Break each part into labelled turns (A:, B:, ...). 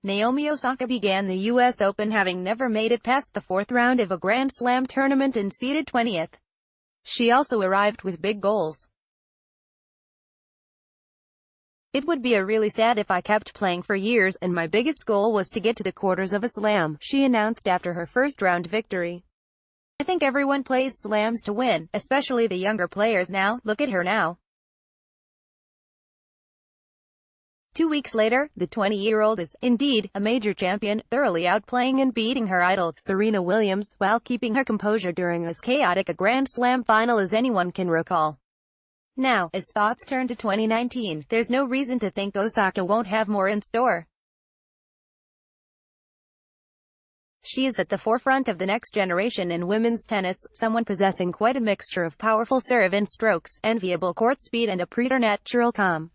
A: Naomi Osaka began the U.S. Open having never made it past the fourth round of a Grand Slam tournament and seeded 20th. She also arrived with big goals. "It would be really sad if I kept playing for years, and my biggest goal was to get to the quarters of a slam," she announced after her first round victory. "I think everyone plays slams to win, especially the younger players now. Look at her now." 2 weeks later, the 20-year-old is, indeed, a major champion, thoroughly outplaying and beating her idol, Serena Williams, while keeping her composure during as chaotic a Grand Slam final as anyone can recall. Now, as thoughts turn to 2019, there's no reason to think Osaka won't have more in store. She is at the forefront of the next generation in women's tennis, someone possessing quite a mixture of powerful serve and strokes, enviable court speed and a preternatural calm.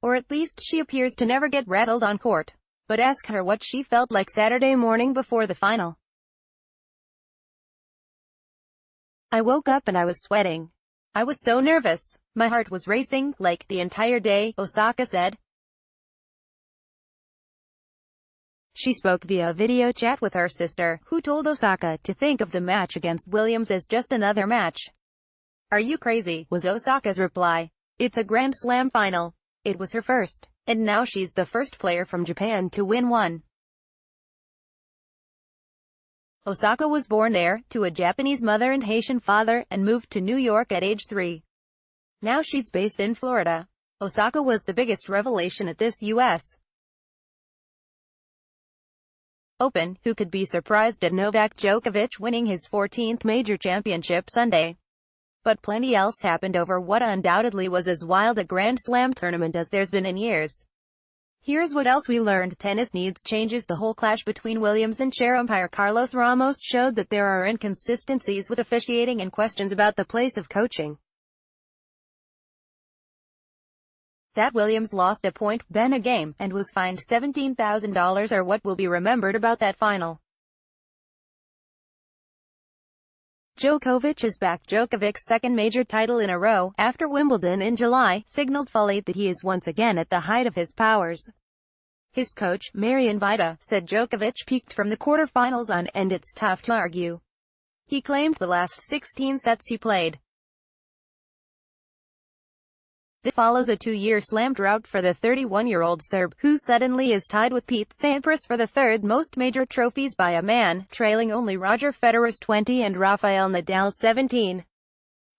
A: Or at least she appears to never get rattled on court. But ask her what she felt like Saturday morning before the final. "I woke up and I was sweating. I was so nervous. My heart was racing, like, the entire day," Osaka said. She spoke via video chat with her sister, who told Osaka to think of the match against Williams as just another match. "Are you crazy?" was Osaka's reply. "It's a Grand Slam final. It was her first, and now she's the first player from Japan to win one." Osaka was born there, to a Japanese mother and Haitian father, and moved to New York at age 3. Now she's based in Florida. Osaka was the biggest revelation at this U.S. Open, who could be surprised at Novak Djokovic winning his 14th major championship Sunday. But plenty else happened over what undoubtedly was as wild a Grand Slam tournament as there's been in years. Here's what else we learned. Tennis needs changes. The whole clash between Williams and chair umpire Carlos Ramos showed that there are inconsistencies with officiating and questions about the place of coaching. That Williams lost a point, then a game, and was fined $17,000 are what will be remembered about that final. Djokovic is back. Djokovic's second major title in a row, after Wimbledon in July, signaled fully that he is once again at the height of his powers. His coach, Marian Vida, said Djokovic peaked from the quarterfinals on, and it's tough to argue. He claimed the last 16 sets he played. This follows a 2-year slam drought for the 31-year-old Serb, who suddenly is tied with Pete Sampras for the third most major trophies by a man, trailing only Roger Federer's 20 and Rafael Nadal's 17.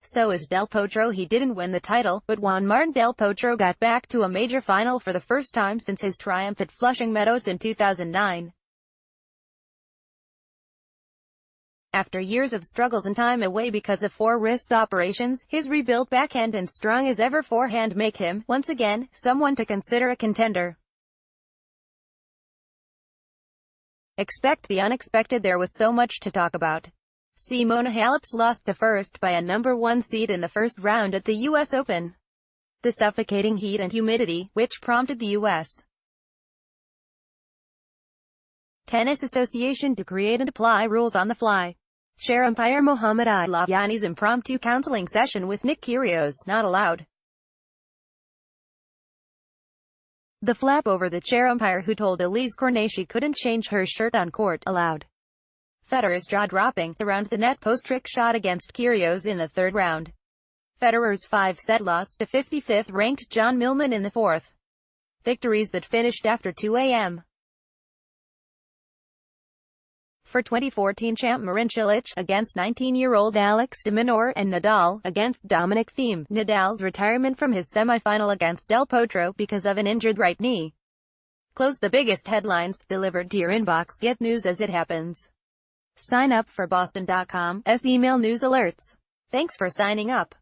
A: So is Del Potro. He didn't win the title, but Juan Martín Del Potro got back to a major final for the first time since his triumph at Flushing Meadows in 2009. After years of struggles and time away because of 4 wrist operations, his rebuilt backhand and strong as ever forehand make him, once again, someone to consider a contender. Expect the unexpected. There was so much to talk about. Simona Halep's lost the first by a number 1 seed in the first round at the U.S. Open. The suffocating heat and humidity, which prompted the U.S. Tennis Association to create and apply rules on the fly. Chair umpire Mohamed Lavyani's impromptu counseling session with Nick Kyrgios not allowed. The flap over the chair umpire who told Elise Cornet she couldn't change her shirt on court allowed. Federer's jaw-dropping, around the net post trick shot against Kyrgios in the third round. Federer's 5-set loss to 55th-ranked John Millman in the fourth. Victories that finished after 2 a.m. For 2014 champ Marin Cilic, against 19-year-old Alex de Minaur, and Nadal, against Dominic Thiem. Nadal's retirement from his semi-final against Del Potro, because of an injured right knee. Close the biggest headlines, delivered to your inbox. Get news as it happens. Sign up for Boston.com's email news alerts. Thanks for signing up.